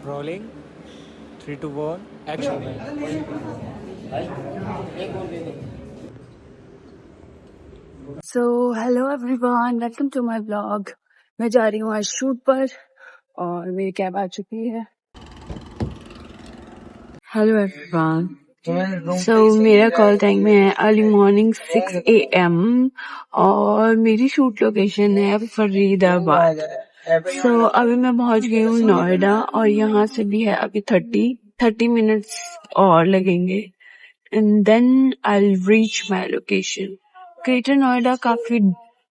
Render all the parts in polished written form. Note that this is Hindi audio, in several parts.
Rolling. 3, 2, 1. Action. So hello everyone, welcome to my blog. मैं जा रही हूँ आज शूट पर और मेरी कैब आ चुकी है। हेलो एवरीवन, सो मेरा कॉल टाइम है अर्ली मॉर्निंग 6 AM और मेरी शूट लोकेशन है फरीदाबाद। सो अभी मैं पहुंच गई हूँ नोएडा और यहाँ से भी है अभी 30 मिनट्स और लगेंगे and then I reach my location. Greater Noida काफी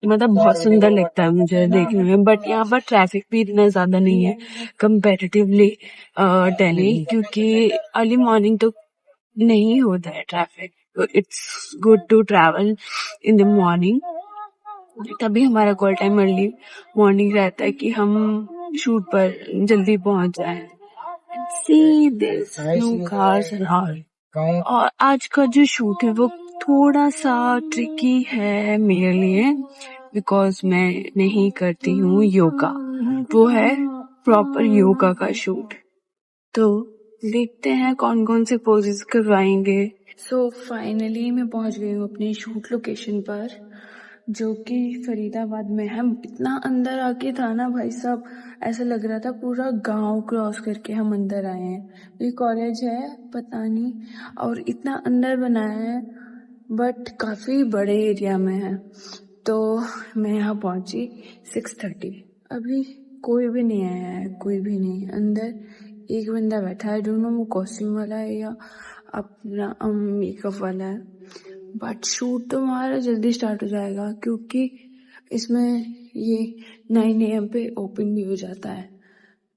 बहुत सुंदर लगता है मुझे देखने में, बट यहाँ पर ट्रैफिक भी इतना ज्यादा नहीं है कंपेरेटिवली दिल्ली, क्योंकि अर्ली मॉर्निंग तो नहीं होता है traffic. It's good to travel in the morning, तभी हमारा कॉल टाइम अर्ली मॉर्निंग रहता है कि हम शूट पर जल्दी पहुंच जाए। See this new cars and all. और आज का जो शूट है वो थोड़ा सा ट्रिकी है मेरे लिए, बिकॉज मैं नहीं करती हूँ योगा। वो है प्रॉपर योगा का शूट, तो देखते हैं कौन कौन से पोजेस करवाएंगे। सो फाइनली मैं पहुंच गई हूँ अपनी शूट लोकेशन पर, जो कि फरीदाबाद में है। इतना अंदर आके था ना भाई साहब, ऐसा लग रहा था पूरा गांव क्रॉस करके हम अंदर आए हैं। ये कॉलेज है पता नहीं, और इतना अंदर बनाया है बट काफी बड़े एरिया में है। तो मैं यहाँ पहुंची 6:30। अभी कोई भी नहीं आया है, कोई भी नहीं अंदर। एक बंदा बैठा है, डोंट नो वो कॉस्ट्यूम वाला है या अपना मेकअप वाला है, बट शूट तो हमारा जल्दी स्टार्ट हो जाएगा क्योंकि इसमें ये 9 AM पे ओपन भी हो जाता है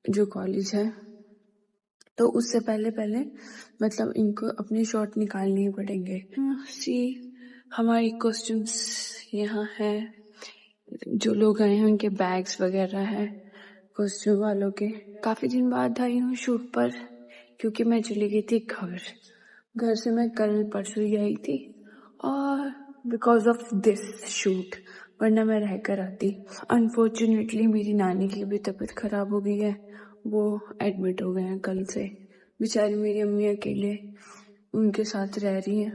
जो कॉलेज है। तो उससे पहले पहले मतलब इनको अपने शॉट निकालने ही पड़ेंगे। सी हमारी कॉस्ट्यूम्स यहाँ है, जो लोग आए हैं उनके बैग्स वगैरह है कॉस्ट्यूम वालों के। काफी दिन बाद आई हूँ शूट पर क्योंकि मैं चली गई थी घर से मैं कल परसों ही आई थी, और बिकॉज ऑफ दिस शूट, वरना मैं रह कर आती। अनफॉर्चुनेटली मेरी नानी की भी तबीयत खराब हो गई है, वो एडमिट हो गए हैं कल से। बेचारी मेरी अम्मी अकेले उनके साथ रह रही है,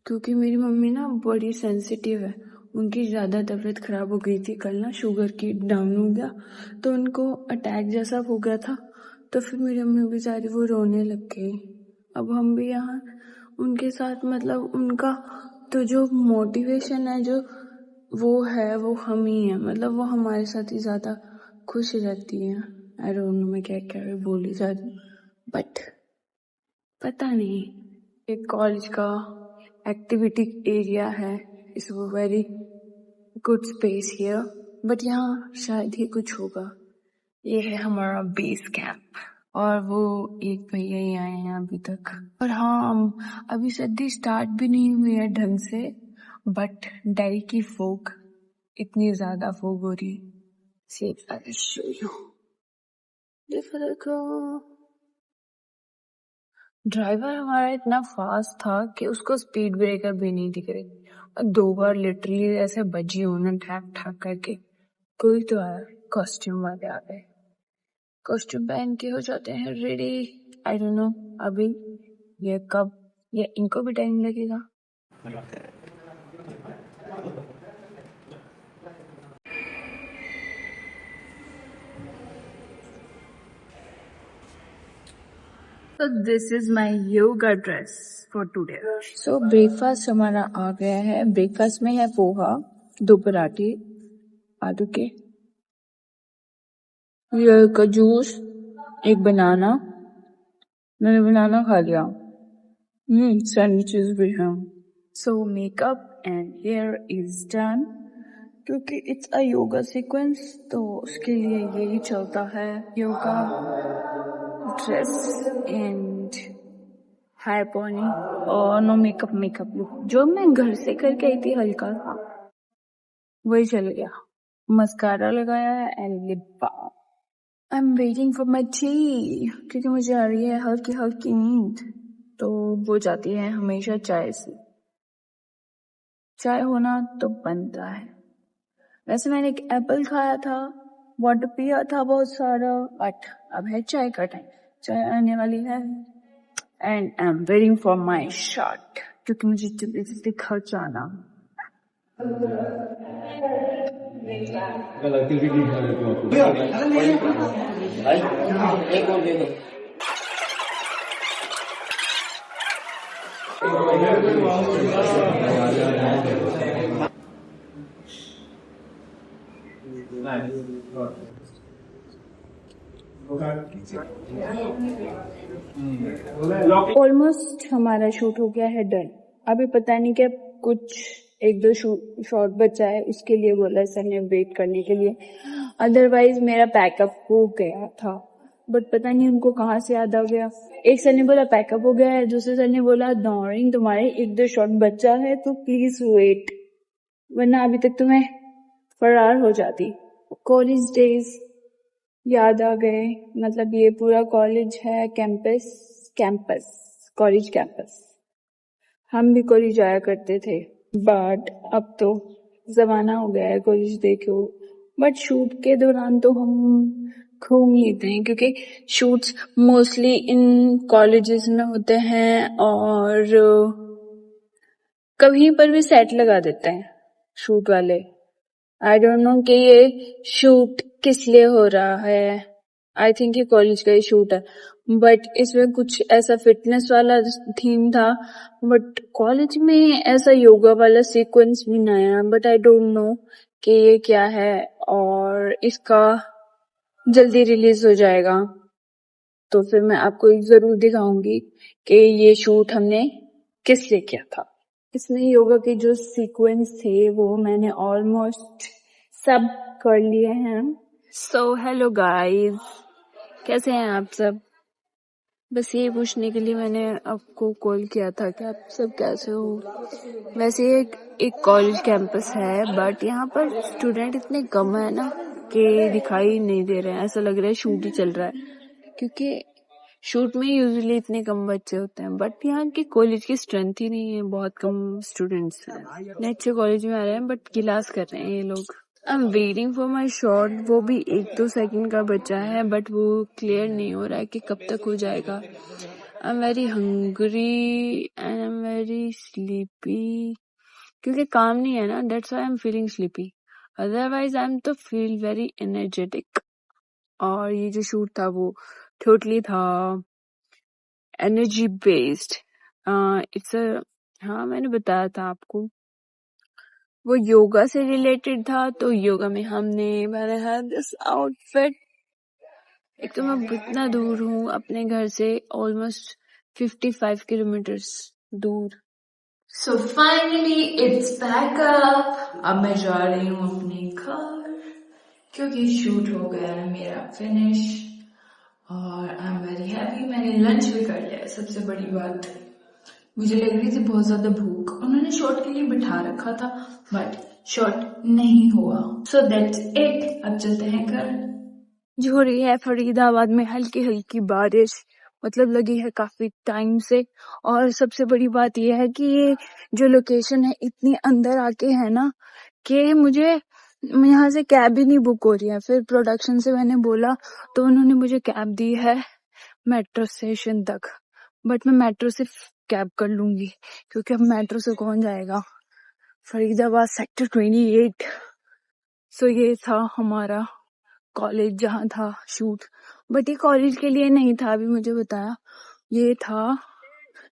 क्योंकि मेरी मम्मी ना बड़ी सेंसिटिव है। उनकी ज़्यादा तबीयत खराब हो गई थी कल ना, शुगर की डाउन हो गया तो उनको अटैक जैसा हो गया था। तो फिर मेरी अम्मी बेचारी वो रोने लग गई। अब हम भी यहाँ उनके साथ, मतलब उनका तो जो मोटिवेशन है जो वो है वो हम ही है, मतलब वो हमारे साथ ही ज़्यादा खुश रहती है। आई डोंट नो मैं क्या क्या बोली जा रही हूँ, बट पता नहीं। एक कॉलेज का एक्टिविटी एरिया है, it's very good space here, but यहाँ शायद ही कुछ होगा। ये है हमारा बेस कैंप और वो एक भैया ही आए हैं अभी तक। और हाँ, अभी सर्दी स्टार्ट भी नहीं हुई है ढंग से, बट दिल्ली की फोग इतनी ज्यादा फोग हो रही है। देखो ड्राइवर हमारा इतना फास्ट था कि उसको स्पीड ब्रेकर भी नहीं दिख रही, और 2 बार लिटरली ऐसे बजी उन्होंने ठक ठक करके। कोई तो आया, कॉस्ट्यूम वाले आ गए, कॉस्ट्यूम पहन के हो जाते हैं रेडी। आई डोंट नो अभी ये कब, ये इनको भी टाइम लगेगा। So this is my yoga dress for today. So breakfast हमारा आ गया है। ब्रेकफास्ट में है पोहा, 2 पराठे आलू के, ये का जूस, एक बनाना, मैंने बनाना खा लिया। सैंडविचेस भी हैं। So makeup and hair is done, क्योंकि इट्स अ योगा सीक्वेंस तो उसके लिए यही चलता है। Yoga dress and high pony और नो मेकअप लुक जो मैं घर से करके आई थी हल्का सा, वही चल गया। मस्कारा लगाया है and lip balm. I am waiting for my tea, क्योंकि मुझे आ रही है हल्की हल्की नींद, तो वो जाती है हमेशा चाय से। चाय होना तो बनता है। वैसे मैंने एक एप्पल खाया था वाटर पिया था बहुत सारा, बट अब है चाय का टाइम, चाय आने वाली है and I am waiting for my shot क्योंकि मुझे जल्दी जल्दी घर जाना। ऑलमोस्ट हमारा शूट हो गया है डन। अभी पता नहीं क्या कुछ एक दो शॉट बचा है, उसके लिए बोला सर ने वेट करने के लिए, अदरवाइज मेरा पैकअप हो गया था। बट पता नहीं उनको कहाँ से याद आ गया। एक सर ने बोला पैकअप हो गया है, दूसरे सर ने बोला नॉरिंग तुम्हारे एक दो शॉट बचा है तो प्लीज वेट, वरना अभी तक तुम्हें फरार हो जाती। कॉलेज डेज याद आ गए, मतलब ये पूरा कॉलेज है, कैंपस कॉलेज कैंपस। हम भी कॉलेज जाया करते थे, बट अब तो जमाना हो गया है कॉलेज देखो। बट शूट के दौरान तो हम घूम लेते हैं क्योंकि शूट्स मोस्टली इन कॉलेजेस में होते हैं और कहीं पर भी सेट लगा देते हैं शूट वाले। आई डोंट नो कि ये शूट किस लिए हो रहा है, आई थिंक ये कॉलेज का ही शूट है, बट इसमें कुछ ऐसा फिटनेस वाला थीम था, बट कॉलेज में ऐसा योगा वाला सीक्वेंस भी नया, बट आई डोंट नो कि ये क्या है, और इसका जल्दी रिलीज हो जाएगा तो फिर मैं आपको जरूर दिखाऊंगी कि ये शूट हमने किस लिए किया था। इसमें योगा के जो सीक्वेंस थे वो मैंने ऑलमोस्ट सब कर लिए हैं। सो हेलो गाइस, कैसे हैं आप सब? बस ये पूछने के लिए मैंने आपको कॉल किया था कि आप सब कैसे हो। वैसे एक कॉलेज कैंपस है, बट यहाँ पर स्टूडेंट इतने कम है ना कि दिखाई नहीं दे रहे हैं, ऐसा लग रहा है शूट ही चल रहा है, क्योंकि शूट में यूजुअली इतने कम बच्चे होते हैं, बट यहाँ के कॉलेज की स्ट्रेंथ ही नहीं है, बहुत कम स्टूडेंट्स हैं। इतने अच्छे कॉलेज में आ रहे हैं बट क्लास कर रहे हैं ये लोग। आई am waiting for my shot, वो भी 1-2 सेकंड का बचा है, बट वो क्लियर नहीं हो रहा है कि कब तक हो जाएगा। I am very hungry and I am very sleepy, क्योंकि काम नहीं है ना, that's why I am feeling sleepy, otherwise I am तो फील वेरी एनर्जेटिक। और ये जो शूट था वो टोटली था एनर्जी बेस्ड। इट्स हाँ, मैंने बताया था आपको, वो योगा से रिलेटेड था, तो योगा में मैंने had दिस आउटफिट। एक तो मैं इतना दूर हूँ अपने घर से, ऑलमोस्ट 55 किलोमीटर्स दूर। So finally it's backup. अब मैं जा रही हूँ अपने घर क्योंकि शूट हो गया है मेरा फिनिश, और आई एम वेरी हैप्पी। मैंने लंच भी कर लिया, सबसे बड़ी बात। मुझे लग रही थी बहुत ज्यादा भूख, उन्होंने शॉट के लिए बिठा रखा था बट शॉट नहीं हुआ, सो दैट्स इट। अब चलते हैं घर। जो हो रही है फरीदाबाद में हल्की हल्की बारिश, मतलब लगी है काफी टाइम से। और सबसे बड़ी बात यह है कि ये जो लोकेशन है इतनी अंदर आके है ना कि मुझे यहाँ से कैब ही नहीं बुक हो रही है। फिर प्रोडक्शन से मैंने बोला तो उन्होंने मुझे कैब दी है मेट्रो स्टेशन तक, बट मैं मेट्रो से कैब कर लूंगी क्योंकि अब मेट्रो से कौन जाएगा फरीदाबाद सेक्टर 28। सो ये था हमारा कॉलेज जहाँ था शूट, बट ये कॉलेज के लिए नहीं था, अभी मुझे बताया, ये था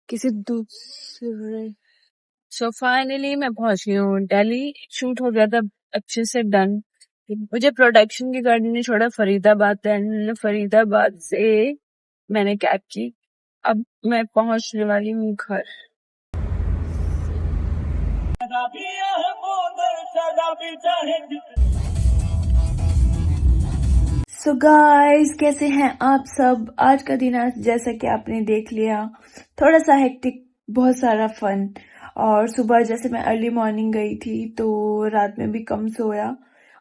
किसी दूसरे। सो फाइनली मैं पहुंच गई हूँ दिल्ली। शूट हो गया था अच्छे से डन। मुझे प्रोडक्शन के गार्ड ने छोड़ा फरीदाबाद, फरीदाबाद से मैंने कैब की। अब मैं पहुंचने वाली हूँ घर। सो गाइस, कैसे हैं आप सब? आज का दिन जैसा कि आपने देख लिया, थोड़ा सा हेक्टिक, बहुत सारा फन। और सुबह जैसे मैं अर्ली मॉर्निंग गई थी तो रात में भी कम सोया,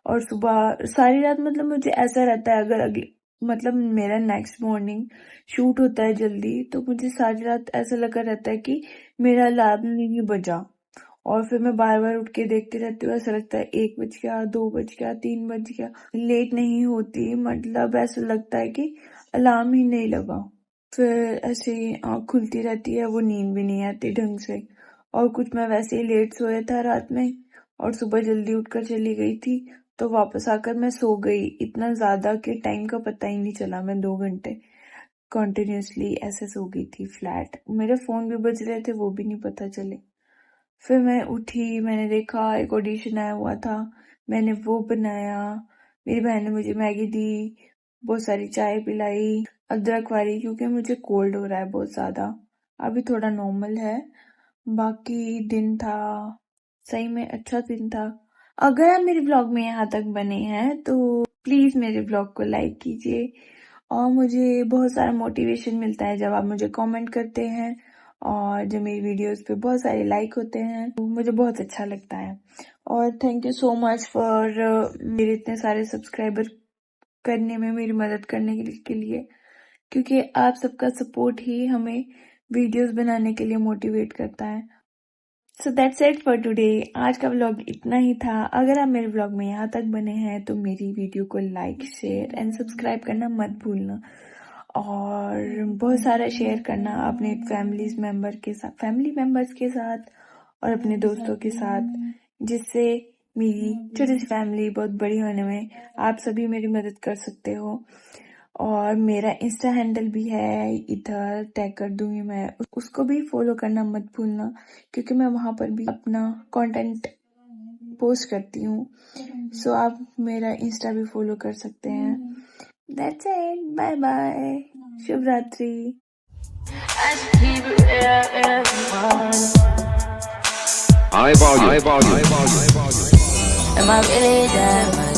और सुबह सारी रात, मतलब मुझे ऐसा रहता है अगर मतलब मेरा नेक्स्ट मॉर्निंग शूट होता है जल्दी तो मुझे सारी रात ऐसा लगा रहता है कि मेरा अलार्म नहीं बजा, और फिर मैं बार बार उठ के देखती रहती हूँ, ऐसा लगता है 1 बज गया, 2 बज गया, 3 बज गया, लेट नहीं होती, मतलब ऐसा लगता है कि अलार्म ही नहीं लगा। फिर ऐसे ही आँख खुलती रहती है, वो नींद भी नहीं आती ढंग से। और कुछ मैं वैसे ही लेट सोया था रात में और सुबह जल्दी उठकर चली गई थी, तो वापस आकर मैं सो गई इतना ज्यादा कि टाइम का पता ही नहीं चला। मैं 2 घंटे कंटिन्यूअसली ऐसे सो गई थी फ्लैट। मेरे फोन भी बज रहे थे, वो भी नहीं पता चले। फिर मैं उठी, मैंने देखा एक ऑडिशन आया हुआ था, मैंने वो बनाया। मेरी बहन ने मुझे मैगी दी, बहुत सारी चाय पिलाई, अदरक वाली, क्योंकि मुझे कोल्ड हो रहा है बहुत ज्यादा। अभी थोड़ा नॉर्मल है। बाकी दिन था सही में अच्छा दिन था। अगर आप मेरे ब्लॉग में यहाँ तक बने हैं तो प्लीज मेरे ब्लॉग को लाइक कीजिए, और मुझे बहुत सारा मोटिवेशन मिलता है जब आप मुझे कमेंट करते हैं, और जब मेरी वीडियोस पे बहुत सारे लाइक होते हैं तो मुझे बहुत अच्छा लगता है। और thank you so much for मेरे इतने सारे सब्सक्राइबर करने में मेरी मदद करने के लिए, क्योंकि आप सबका सपोर्ट ही हमें वीडियोस बनाने के लिए मोटिवेट करता है। So that's it for today. आज का व्लॉग इतना ही था। अगर आप मेरे व्लॉग में यहाँ तक बने हैं तो मेरी वीडियो को लाइक, शेयर एंड सब्सक्राइब करना मत भूलना, और बहुत सारा शेयर करना अपने फैमिली मेंबर्स के साथ और अपने दोस्तों के साथ, जिससे मेरी छोटी सी फैमिली बहुत बड़ी होने में आप सभी मेरी मदद कर सकते हो। और मेरा इंस्टा हैंडल भी है, इधर टैग कर दूंगी मैं, उसको भी फॉलो करना मत भूलना, क्योंकि मैं वहां पर भी अपना कंटेंट पोस्ट करती हूँ। सो आप मेरा इंस्टा भी फॉलो कर सकते हैं। दैट्स इट, बाय बाय, शुभ रात्रि। High volume. High volume. Am I really that much?